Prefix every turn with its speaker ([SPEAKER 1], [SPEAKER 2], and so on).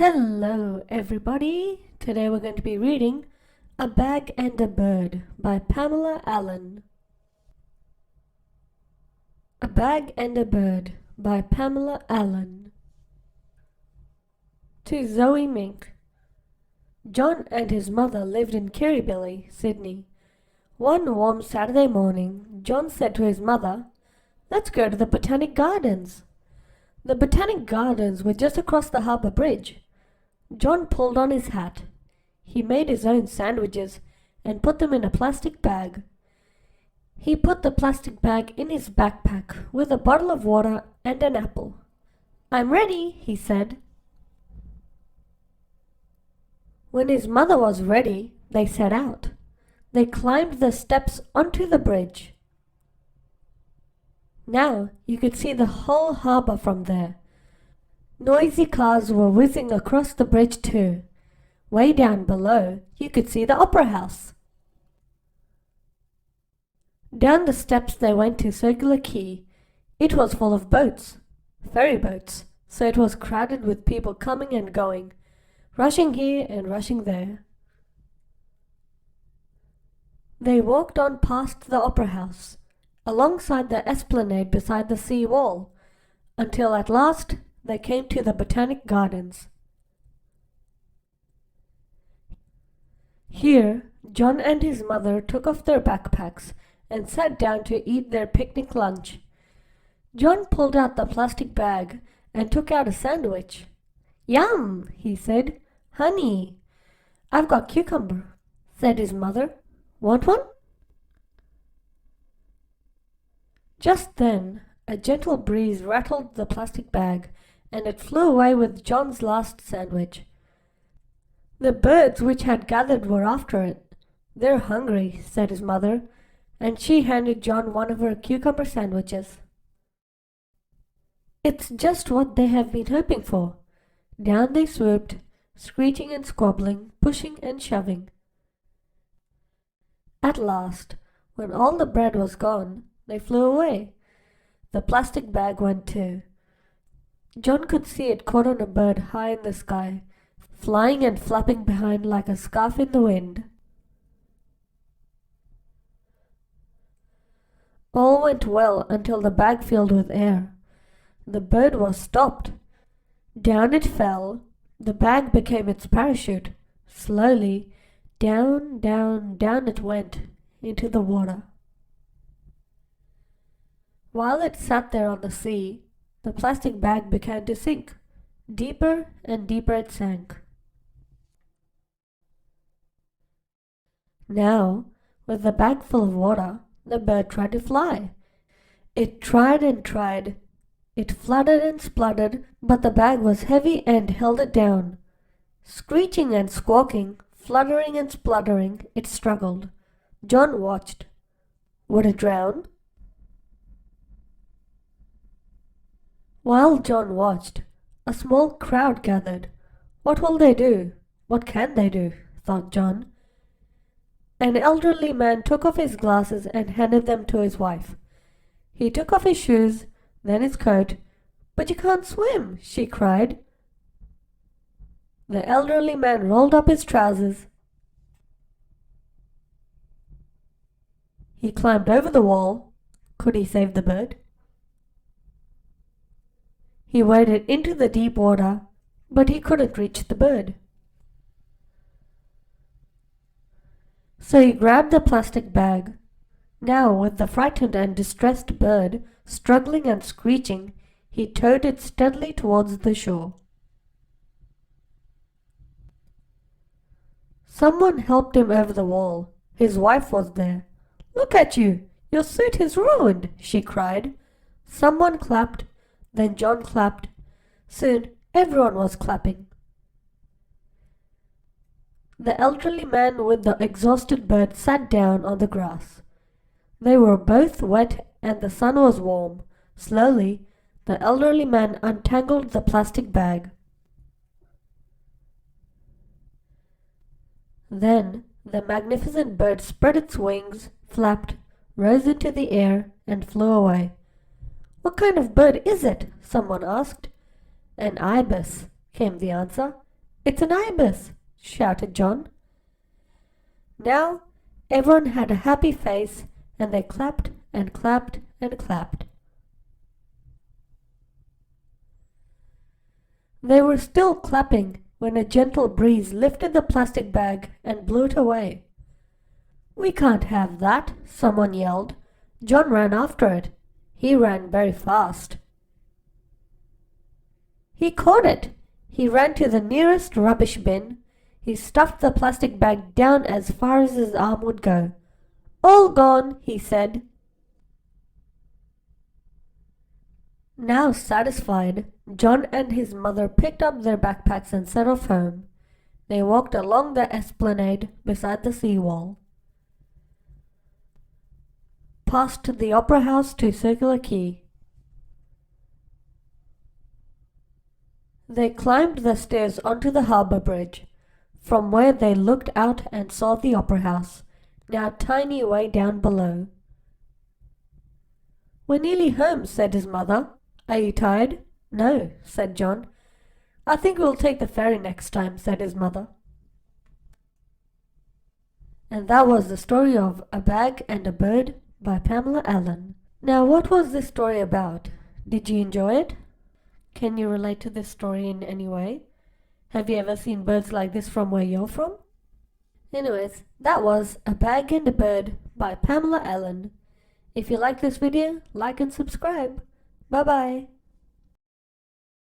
[SPEAKER 1] Hello everybody! Today we're going to be reading A Bag and a Bird by Pamela Allen. A Bag and a Bird by Pamela Allen. To Zoe Mink. John and his mother lived in Kirribilli, Sydney. One warm Saturday morning, John said to his mother, "Let's go to the Botanic Gardens." The Botanic Gardens were just across the harbour bridge. John pulled on his hat. He made his own sandwiches and put them in a plastic bag. He put the plastic bag in his backpack with a bottle of water and an apple. "I'm ready," he said. When his mother was ready, they set out. They climbed the steps onto the bridge. Now you could see the whole harbour from there. Noisy cars were whizzing across the bridge too. Way down below, you could see the Opera House. Down the steps they went to Circular Quay. It was full of boats, ferry boats, so it was crowded with people coming and going, rushing here and rushing there. They walked on past the Opera House, alongside the esplanade beside the sea wall, until at last they came to the Botanic Gardens. Here, John and his mother took off their backpacks and sat down to eat their picnic lunch. John pulled out the plastic bag and took out a sandwich. "Yum," he said. "Honey." "I've got cucumber," said his mother. "Want one?" Just then, a gentle breeze rattled the plastic bag, and it flew away with John's last sandwich. The birds which had gathered were after it. "They're hungry," said his mother, and she handed John one of her cucumber sandwiches. It's just what they have been hoping for. Down they swooped, screeching and squabbling, pushing and shoving. At last, when all the bread was gone, they flew away. The plastic bag went too. John could see it caught on a bird high in the sky, flying and flapping behind like a scarf in the wind. All went well until the bag filled with air. The bird was stopped. Down it fell. The bag became its parachute. Slowly, down, down, down it went, into the water. While it sat there on the sea, the plastic bag began to sink. Deeper and deeper it sank. Now, with the bag full of water, the bird tried to fly. It tried and tried. It fluttered and spluttered, but the bag was heavy and held it down. Screeching and squawking, fluttering and spluttering, it struggled. John watched. Would it drown? While John watched, a small crowd gathered. What will they do? What can they do? Thought John. An elderly man took off his glasses and handed them to his wife. He took off his shoes, then his coat. "But you can't swim," she cried. The elderly man rolled up his trousers. He climbed over the wall. Could he save the bird? He waded into the deep water, but he couldn't reach the bird. So he grabbed the plastic bag. Now, with the frightened and distressed bird struggling and screeching, he towed it steadily towards the shore. Someone helped him over the wall. His wife was there. "Look at you! Your suit is ruined!" she cried. Someone clapped. Then John clapped. Soon everyone was clapping. The elderly man with the exhausted bird sat down on the grass. They were both wet and the sun was warm. Slowly, the elderly man untangled the plastic bag. Then the magnificent bird spread its wings, flapped, rose into the air, and flew away. "What kind of bird is it?" someone asked. "An ibis," came the answer. It's an ibis, shouted John. Now everyone had a happy face, and they clapped and clapped and clapped. They were still clapping when a gentle breeze lifted the plastic bag and blew it away. "We can't have that," someone yelled. John ran after it. He ran very fast. He caught it. He ran to the nearest rubbish bin. He stuffed the plastic bag down as far as his arm would go. "All gone," he said. Now satisfied, John and his mother picked up their backpacks and set off home. They walked along the esplanade beside the seawall, past the Opera House to Circular Quay. They climbed the stairs onto the harbour bridge, from where they looked out and saw the Opera House, now tiny way down below. "We're nearly home," said his mother. "Are you tired?" "No," said John. "I think we'll take the ferry next time," said his mother. And that was the story of A Bag and a Bird by Pamela Allen. Now, what was this story about? Did you enjoy it? Can you relate to this story in any way? Have you ever seen birds like this from where you're from? Anyways, that was A Bag and a Bird by Pamela Allen. If you like this video, like and subscribe. Bye bye.